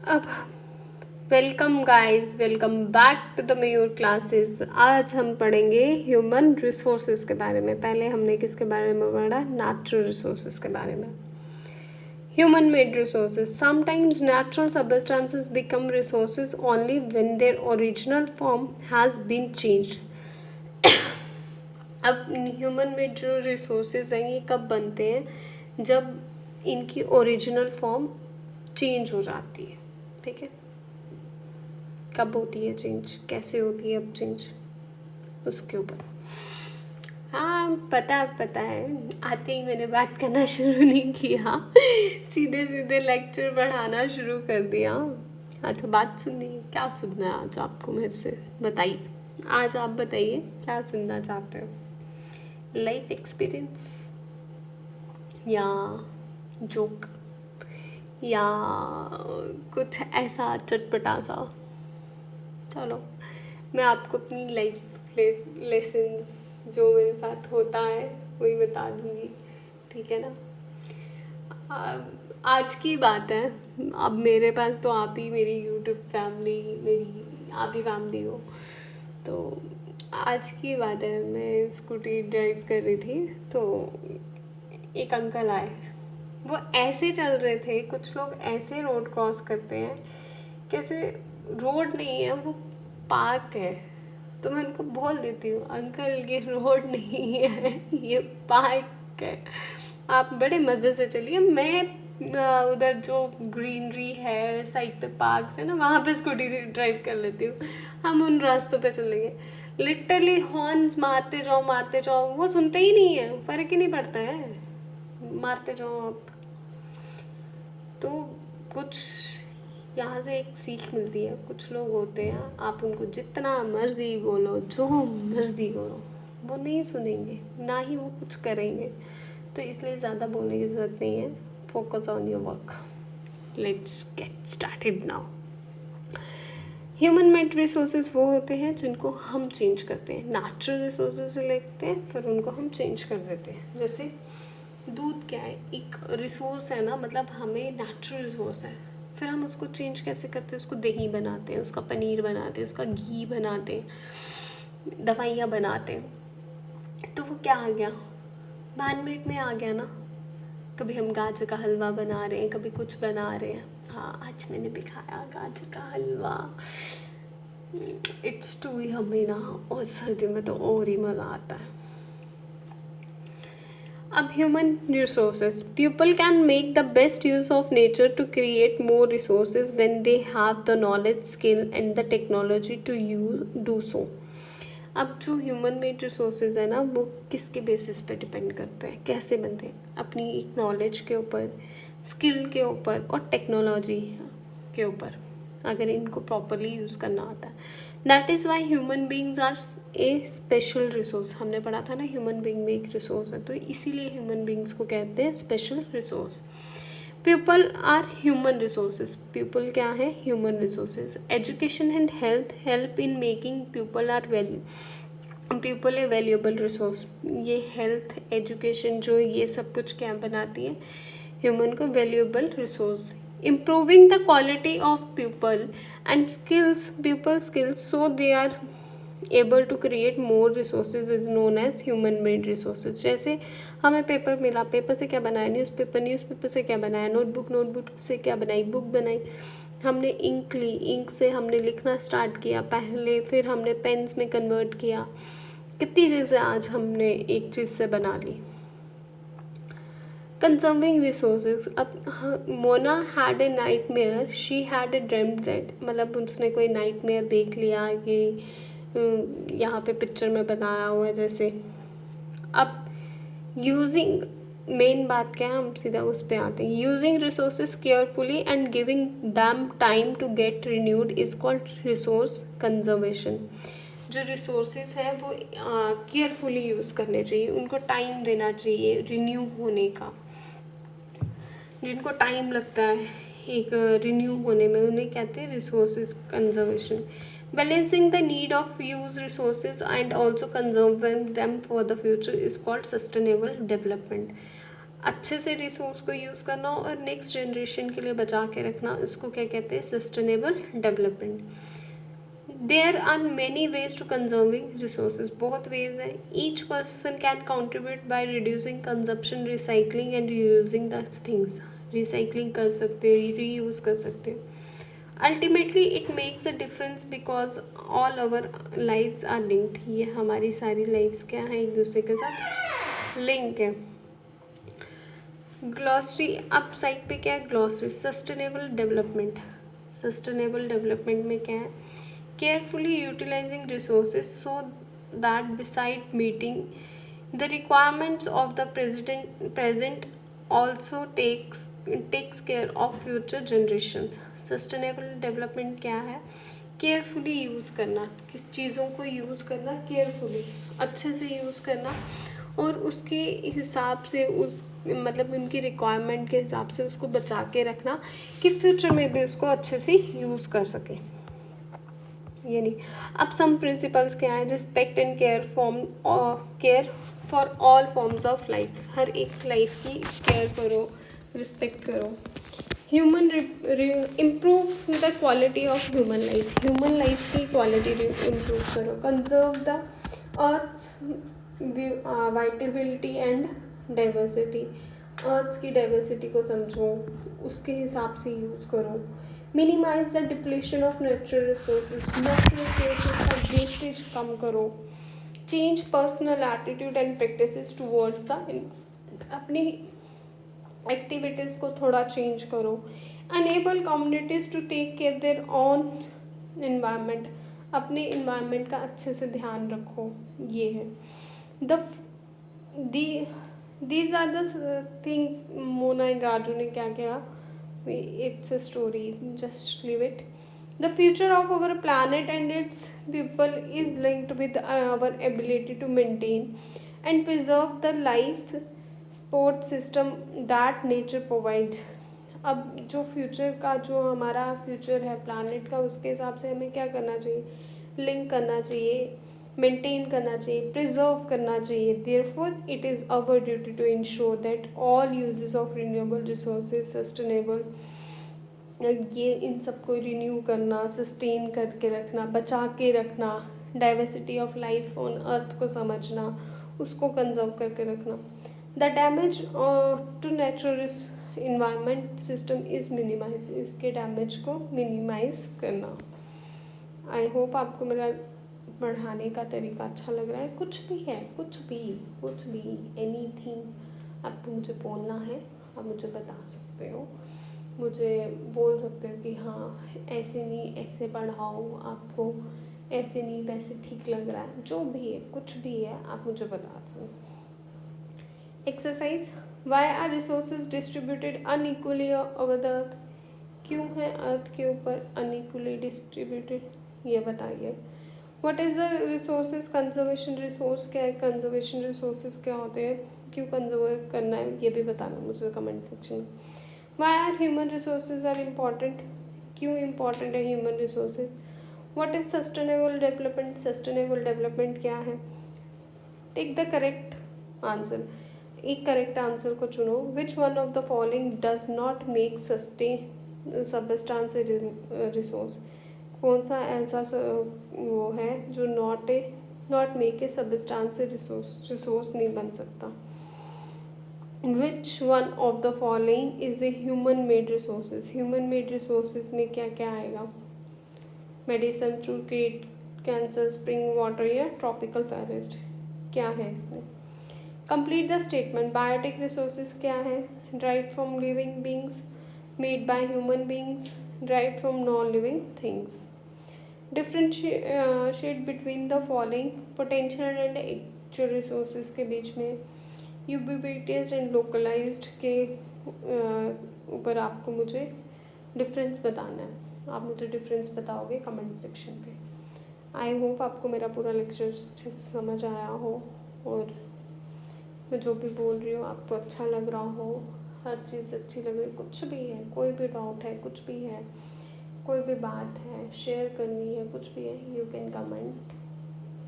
अब welcome guys, welcome back to the Mayur classes. आज हम पढ़ेंगे ह्यूमन रिसोर्सेज के बारे में। पहले हमने किसके बारे में पढ़ा? नेचुरल रिसोर्सेज के बारे में। Human made resources. Sometimes natural substances become resources only when their original form has been changed. अब ह्यूमन मेड जो रिसोर्सेज हैं ये कब बनते हैं? जब इनकी ओरिजिनल फॉर्म चेंज हो जाती है। ठीक है, कब होती है चेंज, कैसे होती है अब चेंज, उसके ऊपर। हाँ, पता है। आते ही मैंने बात करना शुरू नहीं किया, सीधे सीधे लेक्चर पढ़ाना शुरू कर दिया। अच्छा, बात सुननी है? क्या सुनना है आज आपको मेरे से? बताइए, आज आप बताइए क्या सुनना चाहते हो। लाइफ एक्सपीरियंस या जोक या कुछ ऐसा चटपटा सा? चलो, मैं आपको अपनी लाइफ लेसन्स जो मेरे साथ होता है वही बता दूँगी, ठीक है ना। आज की बात है। अब मेरे पास तो आप ही मेरी यूट्यूब फैमिली, मेरी आप ही फैमिली हो। तो आज की बात है, मैं स्कूटी ड्राइव कर रही थी तो एक अंकल आए। वो ऐसे चल रहे थे, कुछ लोग ऐसे रोड क्रॉस करते हैं, कैसे रोड नहीं है, वो पार्क है। तो मैं उनको बोल देती हूँ, अंकल ये रोड नहीं है, ये पार्क है, आप बड़े मज़े से चलिए। मैं उधर जो ग्रीनरी है साइड पे, पार्क है ना, वहाँ पे स्कूटी ड्राइव कर लेती हूँ। हम उन रास्तों पे चलेंगे। लिटरली हॉर्न्स मारते जाओ, वो सुनते ही नहीं है, फ़र्क ही नहीं पड़ता है, मारते जाओ आप। तो कुछ यहाँ से एक सीख मिलती है। कुछ लोग होते हैं, आप उनको जितना मर्जी बोलो, जो मर्जी करो, वो नहीं सुनेंगे, ना ही वो कुछ करेंगे। तो इसलिए ज़्यादा बोलने की ज़रूरत नहीं है। Focus on your work. Let's get started now. Human made resources वो होते हैं जिनको हम चेंज करते हैं। नेचुरल रिसोर्सेज से लेते हैं, फिर उनको हम चेंज कर देते हैं। जैसे दूध क्या है? एक रिसोर्स है ना, मतलब हमें नेचुरल रिसोर्स है, फिर हम उसको चेंज कैसे करते हैं? उसको दही बनाते हैं, उसका पनीर बनाते हैं, उसका घी बनाते हैं, दवाइयाँ बनाते हैं। तो वो क्या आ गया? मैनमेड में आ गया ना। कभी हम गाजर का हलवा बना रहे हैं, कभी कुछ बना रहे हैं। हाँ, आज मैंने भी खाया गाजर का हलवा। इट्स टू यम्मी ना, और सर्दी में तो और ही मज़ा आता है। अब human resources. People can make the best use of nature to create more resources when they have the knowledge, skill and the technology to do so. अब जो ह्यूमन मेड रिसोर्सेज है ना, वो किसके बेसिस पे डिपेंड करते हैं, कैसे बनते हैं? अपनी एक नॉलेज के ऊपर, स्किल के ऊपर और टेक्नोलॉजी के ऊपर, अगर इनको प्रॉपरली यूज़ करना आता है। That is why human beings are a special resource. हमने पढ़ा था ना, ह्यूमन बींग भी एक रिसोर्स है, तो इसीलिए ह्यूमन बींग्स को कहते हैं special resource. People are human resources. People क्या है? Human resources. Education and health help in making people are people a valuable resource. ये हेल्थ, एजुकेशन जो ये सब कुछ क्या बनाती है? ह्यूमन को valuable resource. Improving the quality of people and skills, people skills, so they are able to create more resources is known as human made resources. जैसे हमें पेपर मिला, पेपर से क्या बनाया? न्यूज़पेपर से क्या बनाया? नोटबुक से क्या बनाई? बुक बनाई। हमने इंक ली, इंक से हमने लिखना स्टार्ट किया पहले, फिर हमने पेन्स में कन्वर्ट किया। कितनी चीज़ें आज हमने एक चीज़ से बना ली। Conserving resources. अब Mona had a nightmare, she had a dream that, मतलब उसने कोई नाइट मेयर देख लिया कि यहाँ पे पिक्चर में बनाया हुआ है जैसे। अब यूजिंग, मेन बात क्या है, हम सीधा उस पर आते हैं। Using resources carefully and giving them time to get renewed is called resource conservation. जो रिसोर्सेज है वो केयरफुली यूज़ करने चाहिए, उनको टाइम देना चाहिए रिन्यू होने का। जिनको टाइम लगता है एक रिन्यू होने में, उन्हें कहते हैं resources conservation. Balancing the need of use resources and also conserve them for the future is called sustainable development. अच्छे से रिसोर्स को यूज़ करना और नेक्स्ट जनरेशन के लिए बचा के रखना, उसको क्या कहते हैं, sustainable development. There are many ways to conserving resources, बहुत वेज है। Each person can contribute by reducing consumption, recycling and reusing the things. Recycling कर सकते हो, रीयूज कर सकते हो। Ultimately it makes a difference because all our lives are linked. ये हमारी सारी लाइव्स क्या है, एक दूसरे के साथ लिंक है। ग्लॉसरी, अब साइड पे क्या है, glossary. Sustainable development, sustainable development में क्या है, carefully utilising resources so that beside meeting the requirements of the present also takes care of future generation. Sustainable development क्या है, केयरफुली यूज़ करना, किस चीज़ों को यूज़ करना, केयरफुली, अच्छे से यूज़ करना और उसके हिसाब से, उस मतलब उनकी रिक्वायरमेंट के हिसाब से उसको बचा के रखना कि फ्यूचर में भी उसको अच्छे से यूज़ कर सके। यानी अब सम प्रिंसिपल्स क्या है, respect and care for all forms of life. हर एक लाइफ की केयर करो, रिस्पेक्ट करो। Human improve the quality of human life, human life की क्वालिटी इम्प्रूव करो। Conserve the earth's viability and diversity, earth's की डाइवर्सिटी को समझो, उसके हिसाब से यूज़ करो। Minimize the depletion of natural resources, natural resources का वेस्टेज कम करो। Change personal attitude and practices towards the, अपनी एक्टिविटीज़ को थोड़ा चेंज करो। Enable communities to take care their own environment, अपने इन्वायरमेंट का अच्छे से ध्यान रखो। ये है these are the things. Mona and Raju ने क्या किया, it's a story, just leave it. The future of our planet and its people is linked with our ability to maintain and preserve the life support system that nature provides. अब जो future का, जो हमारा future है planet का, उसके हिसाब से हमें क्या करना चाहिए, लिंक करना चाहिए, मेंटेन करना चाहिए, प्रिजर्व करना चाहिए। Therefore it is our duty to ensure that all uses of renewable resources sustainable, ये इन सबको रिन्यू करना, सस्टेन करके रखना, बचा के रखना, diversity of life on earth को समझना, उसको कंजर्व करके रखना। The damage to natural environment system is minimise, इसके डैमेज को मिनिमाइज करना। आई होप आपको मेरा पढ़ाने का तरीका अच्छा लग रहा है। कुछ भी है, कुछ भी एनीथिंग आपको मुझे बोलना है, आप मुझे बता सकते हो, मुझे बोल सकते हो कि हाँ ऐसे नहीं, ऐसे पढ़ाओ, आपको ऐसे नहीं, वैसे ठीक लग रहा है, जो भी है, कुछ भी है, आप मुझे बता दो। Exercise, why are resources distributed unequally over the earth, क्यों है अर्थ के ऊपर अनइक्वली डिस्ट्रीब्यूटेड, ये बताइए। What is the resources conservation, resource क्या है, कंजर्वेशन रिसोर्सेज क्या होते हैं, क्यों कंजर्व करना है, ये भी बताना मुझे कमेंट सेक्शन में। Why are human resources are important, क्यों इम्पॉर्टेंट है human resources. What is sustainable development, sustainable development क्या है। टेक द करेक्ट आंसर, एक करेक्ट आंसर को चुनो। Which one of the following does not make sustain substantial resource, कौन सा ऐसा वो है जो not make a substantial resource नहीं बन सकता। Which one of the following is a human made resources, human made resources में क्या क्या आएगा। Medicine to create cancer, spring water या ट्रॉपिकल फॉरेस्ट, क्या है इसमें। Complete the statement, biotic resources क्या है, derived from living beings, made by human beings, derived from non living things. Differentiate between the following, potential and actual resources के बीच में, यूबिक्विटियस and localised के ऊपर आपको मुझे डिफरेंस बताना है, आप मुझे डिफरेंस बताओगे कमेंट सेक्शन पे। आई होप आपको मेरा पूरा लेक्चर अच्छे से समझ आया हो और मैं जो भी बोल रही हूँ आपको अच्छा लग रहा हो, हर चीज़ अच्छी लग रही, कुछ भी है, कोई भी डाउट है, कुछ भी है, कोई भी बात है शेयर करनी है, कुछ भी है, यू कैन कमेंट।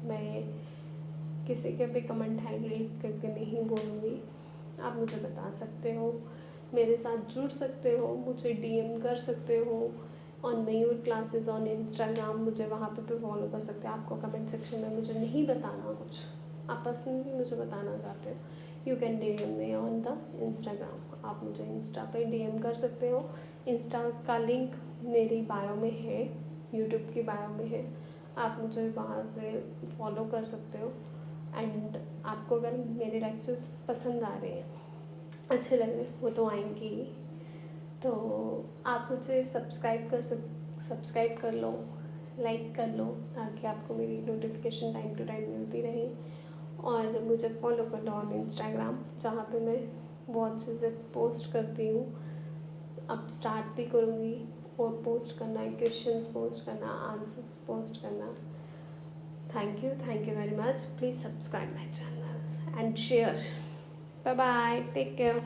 मैं किसी के भी कमेंट हाईलाइट करके नहीं बोलूँगी, आप मुझे बता सकते हो, मेरे साथ जुड़ सकते हो, मुझे डीएम कर सकते हो on Mayur classes on Instagram, मुझे वहाँ पे फॉलो कर सकते हो। आपको कमेंट सेक्शन में मुझे नहीं बताना कुछ, आप पर्सनली मुझे बताना चाहते हो, you can DM me on the Instagram. आप मुझे इंस्टा पे डीएम कर सकते हो। इंस्टा का लिंक मेरी बायो में है, यूट्यूब की बायो में है, आप मुझे वहाँ से फॉलो कर सकते हो। एंड आपको अगर मेरे लेक्चर्स पसंद आ रहे हैं, अच्छे लग रहे हैं, वो तो आएंगे ही, तो आप मुझे सब्सक्राइब कर लो, लाइक कर लो, ताकि आपको मेरी नोटिफिकेशन टाइम टू टाइम मिलती रहे। और मुझे फॉलो कर लो ऑन इंस्टाग्राम, जहाँ पे मैं बहुत चीज़ें पोस्ट करती हूँ, अब स्टार्ट भी करूँगी। और पोस्ट करना है, क्वेश्चंस पोस्ट करना, आंसर्स पोस्ट करना। Thank you very much. Please subscribe my channel and share. Bye bye, take care.